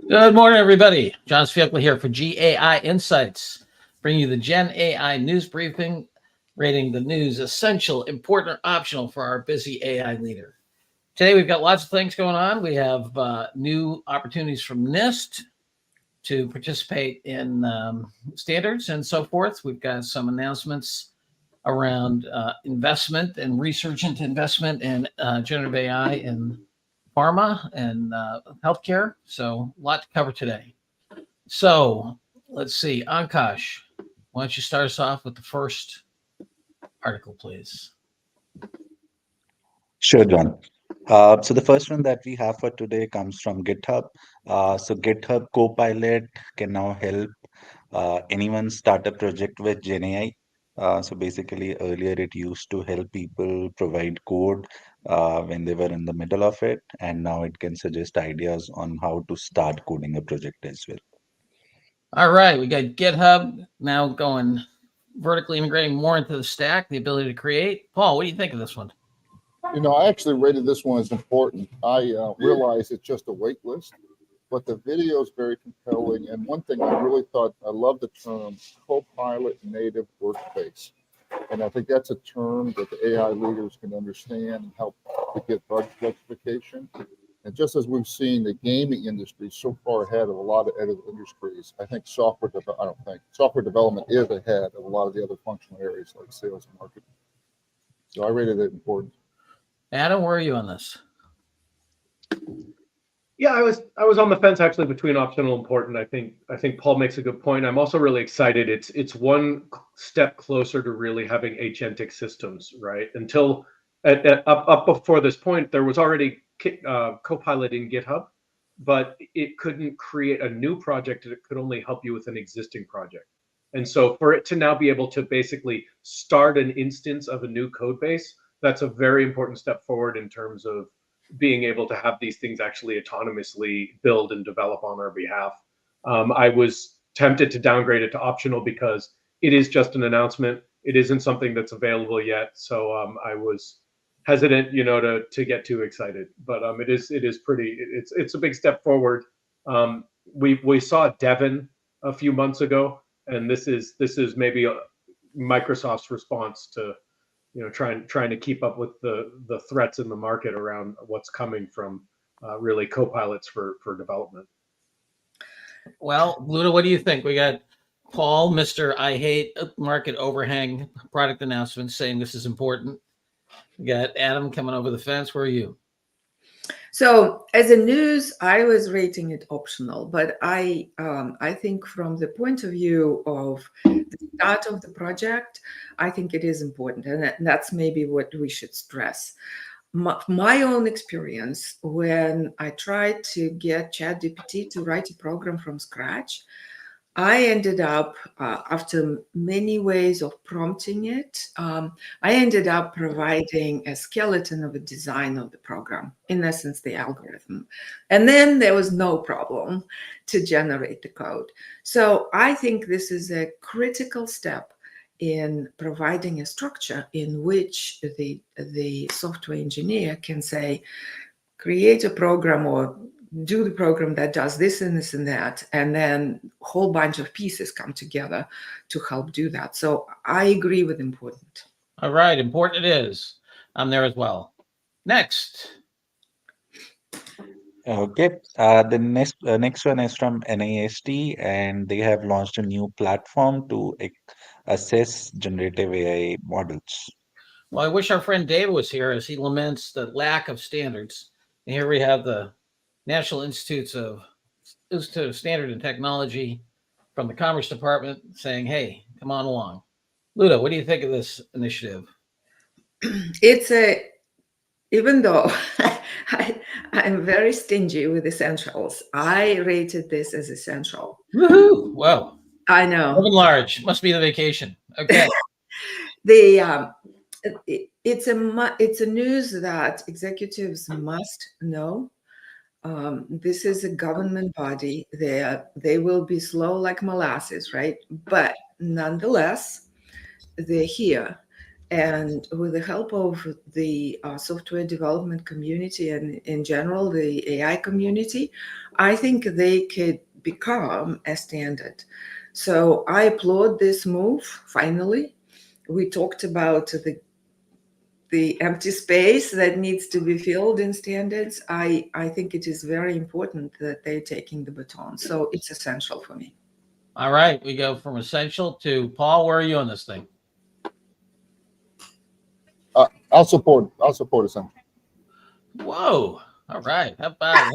Good morning, everybody. John Sfielkley here for GAI Insights, bringing you the GenAI news briefing, rating the news essential, important, or optional for our busy AI leader. Today, we've got lots of things going on. We have new opportunities from NIST to participate in standards and so forth. We've got some announcements around investment and research into investment in generative AI in pharma and healthcare. So a lot to cover today. So let's see, Ankash, why don't you start us off with the first article, please? Sure, John. So the first one that we have for today comes from GitHub. So GitHub Co-pilot can now help anyone start a project with GenAI. So basically, earlier it used to help people provide code when they were in the middle of it, and now it can suggest ideas on how to start coding a project as well. All right, we got GitHub now going vertically integrating more into the stack, the ability to create. Paul, what do you think of this one? You know, I actually rated this one as important. I realize it's just a wait list, but the video is very compelling. And one thing I really thought, I love the term co-pilot native workspace. And I think that's a term that the AI leaders can understand and help to get bug justification. And just as we've seen the gaming industry so far ahead of a lot of other industries, I think software development is ahead of a lot of the other functional areas like sales and marketing. So I rated it important. Adam, where are you on this? Yeah, I was on the fence actually between optional and important. I think Paul makes a good point. I'm also really excited. It's one step closer to really having agentic systems, right? Until up before this point, there was already Copilot in GitHub, but it couldn't create a new project. It could only help you with an existing project. And so for it to now be able to basically start an instance of a new code base, that's a very important step forward in terms of being able to have these things actually autonomously build and develop on our behalf. I was tempted to downgrade it to optional because it is just an announcement. It isn't something that's available yet. So I was hesitant, to get too excited. But it is pretty. It's a big step forward. We saw Devin a few months ago, and this is maybe Microsoft's response to trying to keep up with the threats in the market around what's coming from really co-pilots for development. Well, Luda, what do you think? We got Paul, Mr. I hate market overhang product announcement, saying this is important. We got Adam coming over the fence. Where are you? So as a news, I was rating it optional, but I think from the point of view of the start of the project, I think it is important, and that's maybe what we should stress. My own experience when I tried to get ChatGPT to write a program from scratch, I ended up, after many ways of prompting it, I ended up providing a skeleton of a design of the program, in essence, the algorithm. And then there was no problem to generate the code. So I think this is a critical step in providing a structure in which the software engineer can say, create a program or do the program that does this and this and that, and then a whole bunch of pieces come together to help do that. So I agree with important. All right, important it is. I'm there as well. Next. Okay, the next one is from NIST, and they have launched a new platform to assess generative AI models. Well, I wish our friend David was here as he laments the lack of standards. And here we have the National Institute of Standard and Technology from the Commerce Department saying, hey, come on along. Luda, what do you think of this initiative? Even though I'm very stingy with essentials, I rated this as essential. Woohoo! Wow. I know. Open large. Must be the vacation. Okay. It's a news that executives must know. This is a government body. They will be slow like molasses, right? But nonetheless, they're here. And with the help of the software development community and in general, the AI community, I think they could become a standard. So I applaud this move, finally. We talked about the empty space that needs to be filled in standards. I think it is very important that they're taking the baton. So it's essential for me. All right, we go from essential to Paul. Where are you on this thing? I'll support essential. Whoa. All right. How about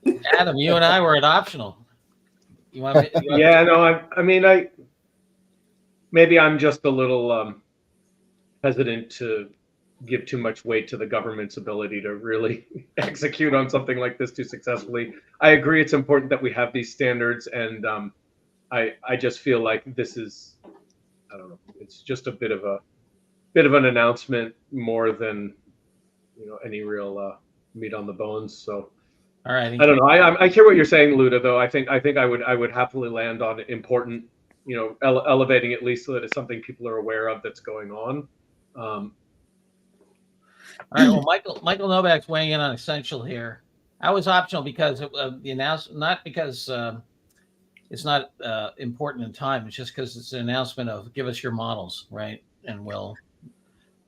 hey, Adam? You and I were at optional. You want me? Yeah, no, I mean, maybe I'm just a little hesitant to give too much weight to the government's ability to really execute on something like this too successfully. I agree it's important that we have these standards, and I just feel like this is, I don't know, it's just a bit of an announcement more than any real meat on the bones. So All right. I don't know. I hear what you're saying, Luda. Though I think I would happily land on important, elevating at least so that it's something people are aware of that's going on. All right. Well, Michael Novak's weighing in on essential here. I was optional because the announcement, not because it's not important in time. It's just because it's an announcement of give us your models, right? And we'll.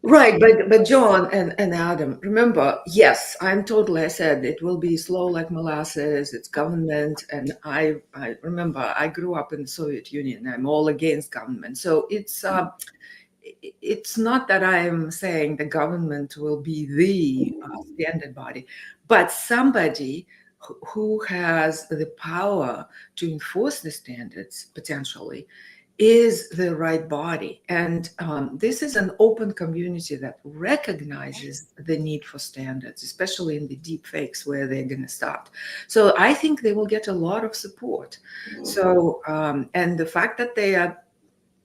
Right, but John and Adam, remember, yes, I'm totally. I said it will be slow like molasses. It's government, and I remember I grew up in the Soviet Union. I'm all against government, so it's not that I'm saying the government will be the standard body, but somebody who has the power to enforce the standards potentially is the right body. And this is an open community that recognizes the need for standards, especially in the deep fakes where they're going to start. So I think they will get a lot of support. So, and the fact that they are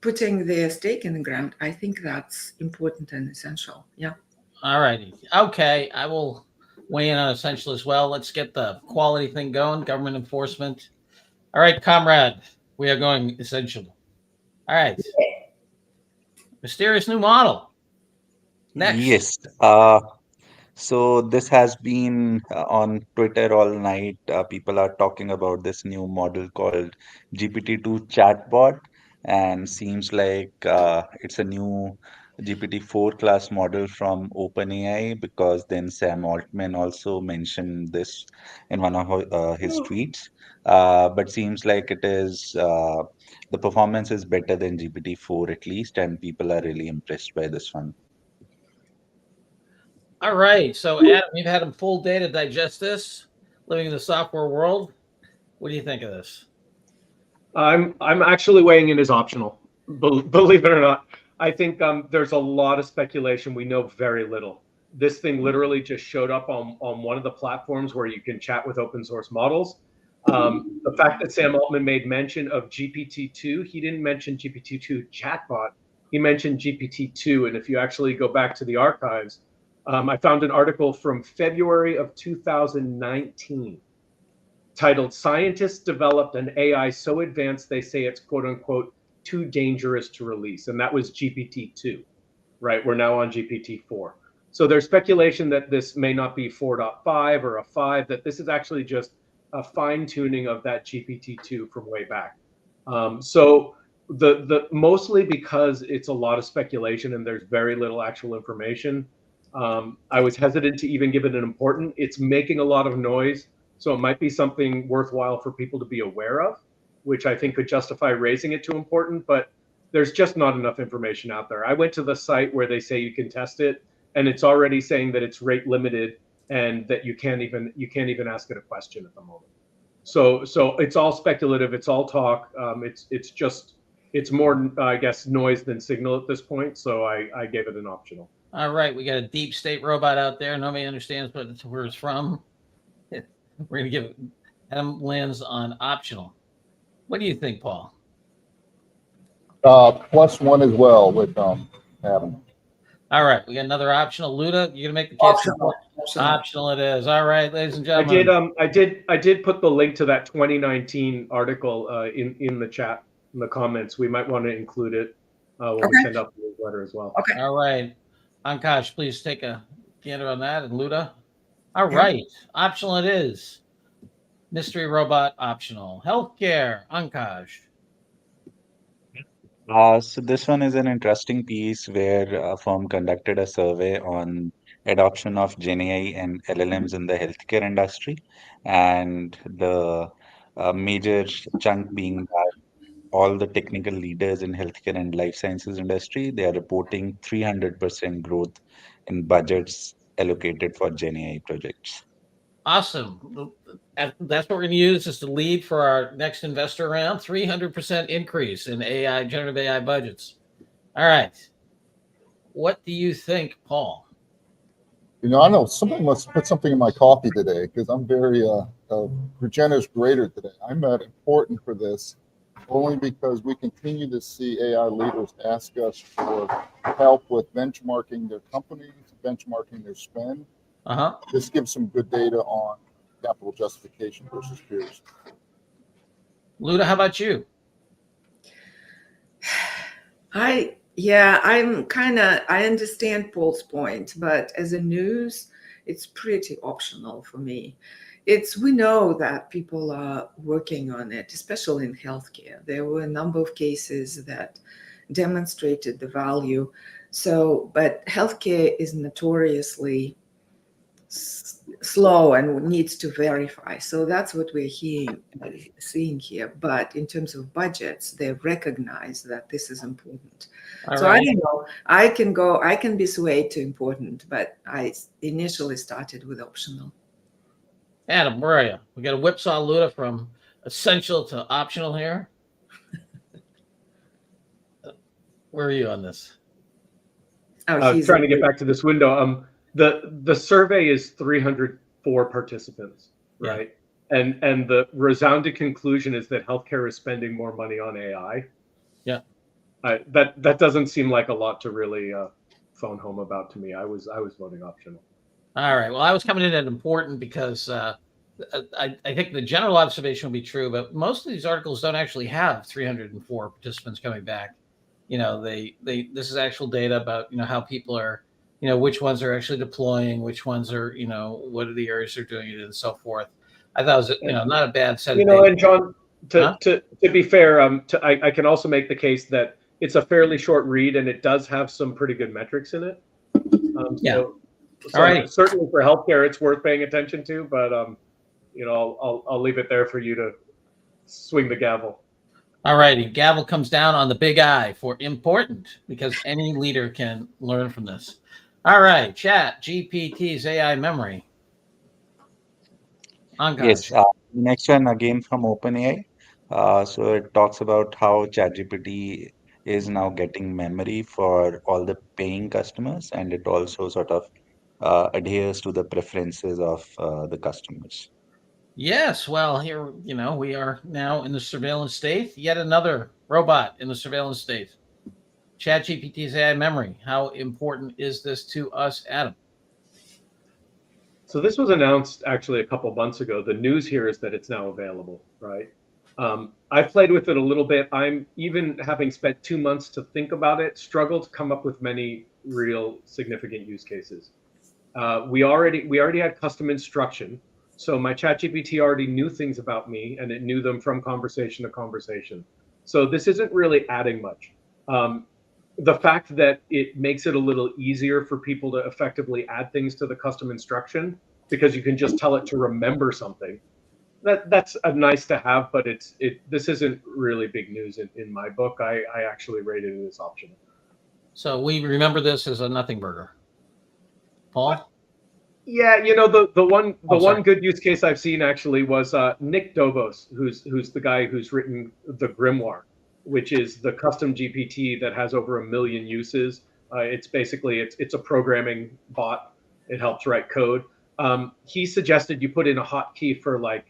putting their stake in the ground, I think that's important and essential. Yeah. All righty. Okay. I will weigh in on essential as well. Let's get the quality thing going, government enforcement. All right, comrade, we are going essential. All right. Mysterious new model. Next. Yes. So this has been on Twitter all night. People are talking about this new model called GPT-2 chatbot, and seems like it's a new GPT-4 class model from OpenAI, because then Sam Altman also mentioned this in one of his tweets. But seems like the performance is better than GPT-4 at least, and people are really impressed by this one. All right. So, Adam, you've had a full day to digest this, living in the software world. What do you think of this? I'm actually weighing in as optional. Believe it or not, I think there's a lot of speculation. We know very little. This thing literally just showed up on one of the platforms where you can chat with open source models. The fact that Sam Altman made mention of GPT-2, he didn't mention GPT-2 chatbot. He mentioned GPT-2, and if you actually go back to the archives, I found an article from February of 2019 titled "Scientists Developed an AI So Advanced They Say It's quote unquote too dangerous to release." And that was GPT-2, right? We're now on GPT-4. So there's speculation that this may not be 4.5 or a 5, that this is actually just a fine tuning of that GPT-2 from way back. So the mostly because it's a lot of speculation and there's very little actual information, I was hesitant to even give it an important. It's making a lot of noise, so it might be something worthwhile for people to be aware of, which I think could justify raising it to important, but there's just not enough information out there. I went to the site where they say you can test it, and it's already saying that it's rate limited and that you can't even ask it a question at the moment. So it's all speculative, it's all talk. It's more, I guess, noise than signal at this point. So I gave it an optional. All right, we got a deep state robot out there. Nobody understands where it's from. We're going to give Adam lands on optional. What do you think, Paul? +1 as well with Adam. All right, we got another optional. Luda, you're gonna make the case. Optional it is. All right, ladies and gentlemen. I did put the link to that 2019 article in the chat, in the comments. We might want to include it. when we send out the newsletter as well. Okay. All right. Ankash, please take a gander on that. And Luda. All right. Optional it is. Mystery robot optional. Healthcare. Ankash. So this one is an interesting piece where a firm conducted a survey on adoption of GenAI and LLMs in the healthcare industry, and the major chunk being that all the technical leaders in healthcare and life sciences industry, they are reporting 300% growth in budgets allocated for GenAI projects. Awesome. That's what we're going to use as the lead for our next investor round. 300% increase in AI, generative AI budgets. All right. What do you think, Paul? You know, I know somebody must put something in my coffee today because I'm very Regener's greater today. I'm not important for this only because we continue to see AI leaders ask us for help with benchmarking their companies, benchmarking their spend. This gives some good data on capital justification versus peers. Luda, how about you? I understand Paul's point, but as a news, it's pretty optional for me. We know that people are working on it, especially in healthcare. There were a number of cases that demonstrated the value. So, but healthcare is notoriously slow and needs to verify. So that's what we're seeing here. But in terms of budgets, they recognize that this is important. I don't know. I can be swayed to important, but I initially started with optional. Adam, where are you? We got a whipsaw Luda from essential to optional here. Where are you on this? I was trying to get back to this window. The survey is 304 participants, right? Yeah. And the resounding conclusion is that healthcare is spending more money on AI. Yeah. That doesn't seem like a lot to really phone home about to me. I was voting optional. All right. Well, I was coming in at important because I think the general observation will be true, but most of these articles don't actually have 304 participants coming back. You know, this is actual data about, you know, how people are, you know, which ones are actually deploying, which ones are, you know, what are the areas they're doing it and so forth. I thought it was, you know, not a bad set. You know, and John, to be fair, I can also make the case that it's a fairly short read and it does have some pretty good metrics in it. So all right. Certainly for healthcare, it's worth paying attention to, but you know, I'll leave it there for you to swing the gavel. All righty. Gavel comes down on the big I for important because any leader can learn from this. All right. ChatGPT's AI memory. Yes. Next one again from OpenAI. So it talks about how ChatGPT is now getting memory for all the paying customers, and it also sort of adheres to the preferences of the customers. Yes, well, here, you know, we are now in the surveillance state. Yet another robot in the surveillance state. ChatGPT's AI memory. How important is this to us, Adam? So this was announced actually a couple months ago. The news here is that it's now available, right? I've played with it a little bit. I'm, even having spent 2 months to think about it, struggled to come up with many real significant use cases. We already had custom instruction. So my ChatGPT already knew things about me, and it knew them from conversation to conversation. So this isn't really adding much. The fact that it makes it a little easier for people to effectively add things to the custom instruction, because you can just tell it to remember something, that's a nice to have, but this isn't really big news in my book. I actually rated it as optional. So we remember this as a nothing burger. Paul? Yeah, you know, the one good use case I've seen actually was Nick Dobos, who's the guy who's written the Grimoire, which is the custom GPT that has over 1 million uses. It's basically it's a programming bot. It helps write code. He suggested you put in a hotkey for like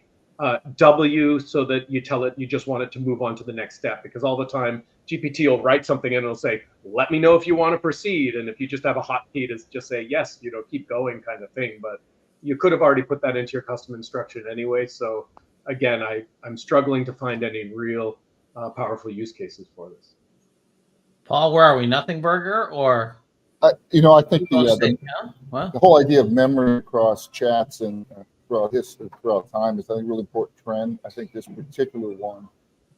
W, so that you tell it you just want it to move on to the next step, because all the time GPT will write something and it'll say, let me know if you want to proceed. And if you just have a hotkey to just say, yes, you know, keep going kind of thing. But you could have already put that into your custom instruction anyway. So again, I'm struggling to find any real powerful use cases for this. Paul, where are we? Nothing burger or? I think Well, the whole idea of memory across chats and throughout history, throughout time, is I think a really important trend. I think this particular one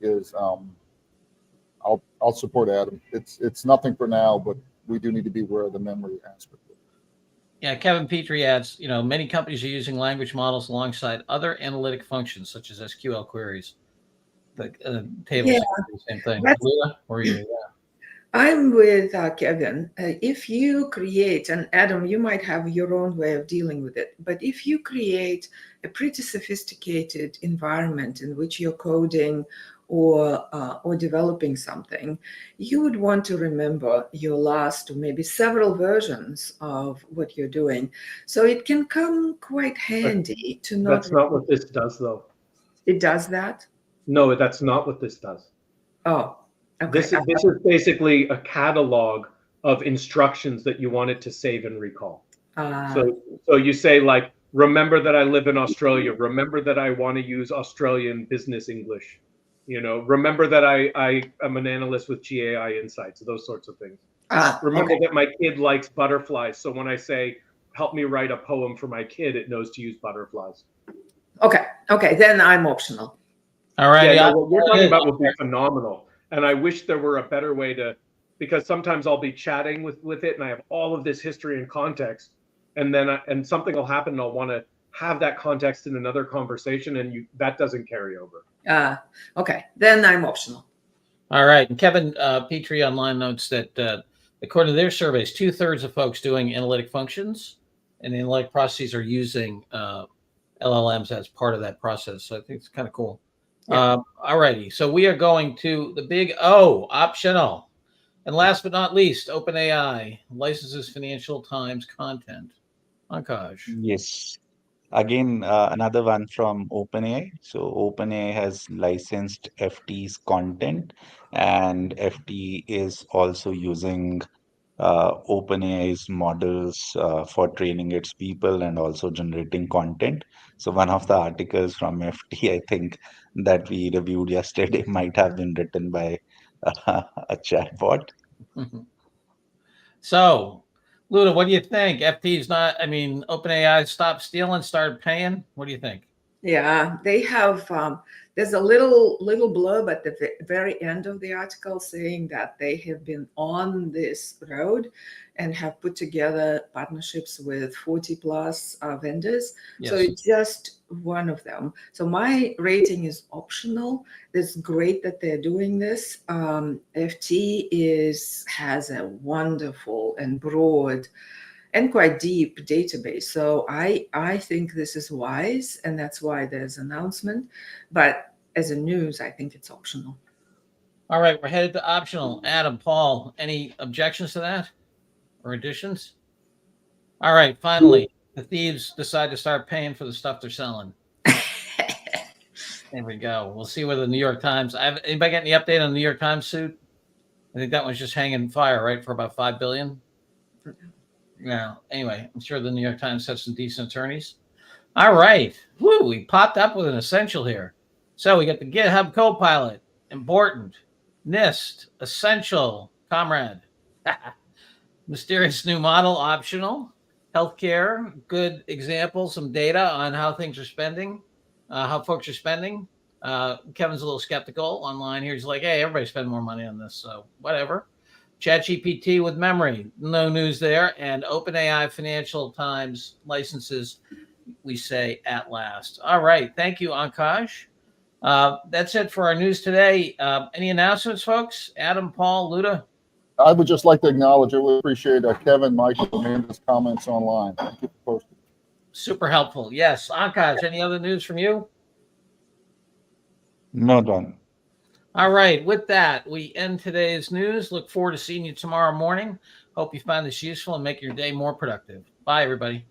is I'll support Adam. It's nothing for now, but we do need to be aware of the memory aspect. yeah, Kevin Petrie adds, many companies are using language models alongside other analytic functions such as SQL queries. The tables, Yeah, the same thing. that's- Luna, or you? I'm with Kevin. If you create, and Adam, you might have your own way of dealing with it, but if you create a pretty sophisticated environment in which you're coding or developing something, you would want to remember your last or maybe several versions of what you're doing. So it can come quite handy to not. That's not what this does, though. It does that? No, that's not what this does. Oh, okay. This is basically a catalog of instructions that you want it to save and recall. So you say, like, remember that I live in Australia. Remember that I want to use Australian business English. Remember that I am an analyst with GAI Insights. Those sorts of things. Remember that my kid likes butterflies. So when I say, help me write a poem for my kid, it knows to use butterflies. Okay, then I'm optional. All right. Yeah, what you're talking about would be phenomenal. And I wish there were a better way to, because sometimes I'll be chatting with it and I have all of this history and context, and then and something will happen and I'll want to have that context in another conversation, and that doesn't carry over. Okay, then I'm optional. All right. And Kevin Petrie online notes that according to their surveys, 2/3 of folks doing analytic functions and analytic processes are using LLMs as part of that process. So I think it's kind of cool. Yeah. All righty. So we are going to the big O, optional. And last but not least, OpenAI licenses Financial Times content. Pankaj. Yes. Again, another one from OpenAI. So OpenAI has licensed FT's content, and FT is also using OpenAI's models for training its people and also generating content. So one of the articles from FT, I think, that we reviewed yesterday might have been written by a chatbot. So, Luna, what do you think? FT's not, OpenAI stopped stealing, started paying. What do you think? Yeah, they have. There's a little blurb at the very end of the article saying that they have been on this road and have put together partnerships with 40 plus vendors. Yes. So it's just one of them. So my rating is optional. It's great that they're doing this. FT has a wonderful and broad and quite deep database. So I think this is wise, and that's why there's announcement. But as a news, I think it's optional. All right, we're headed to optional. Adam, Paul, any objections to that or additions? All right, finally, the thieves decide to start paying for the stuff they're selling. There we go. We'll see whether the New York Times. Anybody got any update on the New York Times suit? I think that one's just hanging fire, right, for about $5 billion. Yeah. Anyway, I'm sure the New York Times has some decent attorneys. All right. Woo, we popped up with an essential here. So we got the GitHub Co-pilot, important. NIST, essential, comrade. Mysterious new model, optional. Healthcare, good example, some data on how things are spending, how folks are spending. Kevin's a little skeptical online here. He's like, hey, everybody spend more money on this, so whatever. ChatGPT with memory, no news there. And OpenAI Financial Times licenses, we say at last. All right. Thank you, Pankaj. That's it for our news today. Any announcements, folks? Adam, Paul, Luda? I would just like to acknowledge, I would appreciate Kevin, Michael, and Amanda's comments online. Thank you for posting. Super helpful. Yes. Pankaj, any other news from you? No, Don. All right. With that, we end today's news. Look forward to seeing you tomorrow morning. Hope you find this useful and make your day more productive. Bye, everybody.